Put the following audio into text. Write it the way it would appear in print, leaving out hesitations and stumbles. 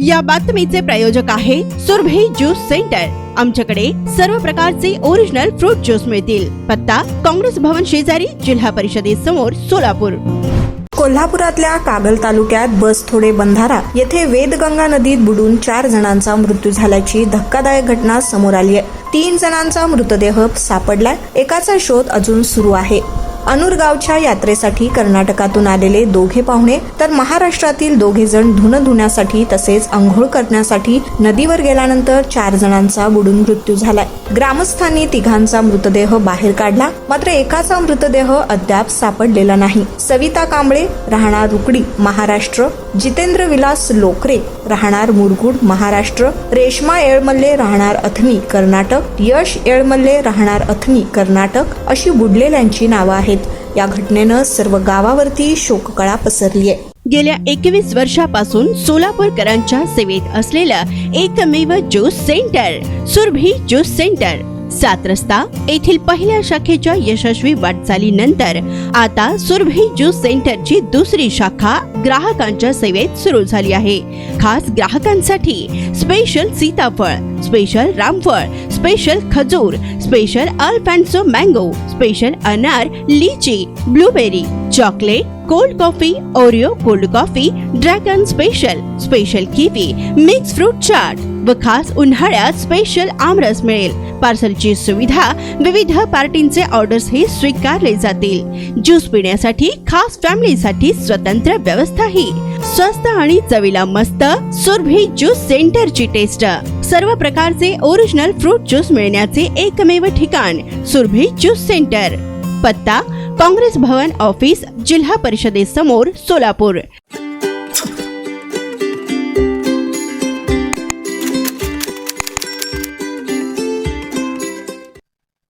या बातमीचे प्रायोजक आहे सुरभी ज्यूस सेंटर। आमच्याकडे सर्व प्रकारचे ओरिजिनल फ्रूट ज्यूस मिळतील। पत्ता काँग्रेस भवन शेजारी, जिल्हा परिषदेसमोर, सोलापूर। कोल्हापुरातल्या कागल तालुक्यात बसथोडे बंधारा येथे वेदगंगा नदीत बुडून 4 जणांचा मृत्यू झाल्याची धक्कादायक घटना समोर आली आहे। 3 जणांचा मृतदेह सापडलाय, एकाचा शोध अजून सुरू आहे। अनूर गावच्या यात्रेसाठी कर्नाटकातून आलेले दोघे पाहुणे तर महाराष्ट्रातील 2 जण धुणं धुण्यासाठी तसेच अंघोळ करण्यासाठी नदीवर गेल्यानंतर 4 जणांचा बुडून मृत्यू झालाय। ग्रामस्थांनी 3घांचा मृतदेह बाहेर काढला, मात्र एकाचा मृतदेह अद्याप सापडलेला नाही। सविता कांबळे, राहणार रुकडी, महाराष्ट्र, जितेंद्र विलास लोकरे, राहणार मुरगुड, महाराष्ट्र, रेश्मा येळमल्ले, राहणार अथनी, कर्नाटक, यश येळमल्ले, राहणार अथनी, कर्नाटक अशी बुडलेल्यांची नावं आहेत। या घटनेनं सर्व गावावरती शोककळा पसरली आहे। गेल्या 21 वर्षापासून सोलापूरकरांच्या सेवेत असलेलं एकमेव juice centre Surabhi juice centre, 7 रस्ता येथील पहिल्या शाखेच्या यशस्वी वाटचालीनंतर आता सुरभी ज्यूस सेंटरची दुसरी शाखा ग्राहकांच्या सेवेत सुरू झाली आहे। खास ग्राहकांसाठी स्पेशल सीताफळ, स्पेशल रामफळ, स्पेशल खजूर, स्पेशल अल्फान्सो मँगो, स्पेशल अनार, लीची, blueberry, chocolate, cold coffee, Oreo cold coffee, dragon special, special kiwi, mix fruit chaat व खास उन्हाळ्यात स्पेशल आमरस मिळेल। पार्सलची सुविधा, विविध पार्टींचे ऑर्डर्स ही स्वीकारले जातील। ज्यूस पिण्यासाठी खास फॅमिलीसाठी स्वतंत्र व्यवस्थाही। स्वस्त आणि चवीला मस्त सुरभी ज्यूस सेंटरची टेस्ट। सर्व प्रकारचे ओरिजिनल फ्रूट ज्यूस मिळण्याचे एकमेव ठिकाण सुरभी ज्यूस सेंटर। पत्ता काँग्रेस भवन ऑफिस, जिल्हा परिषदेसमोर, सोलापूर।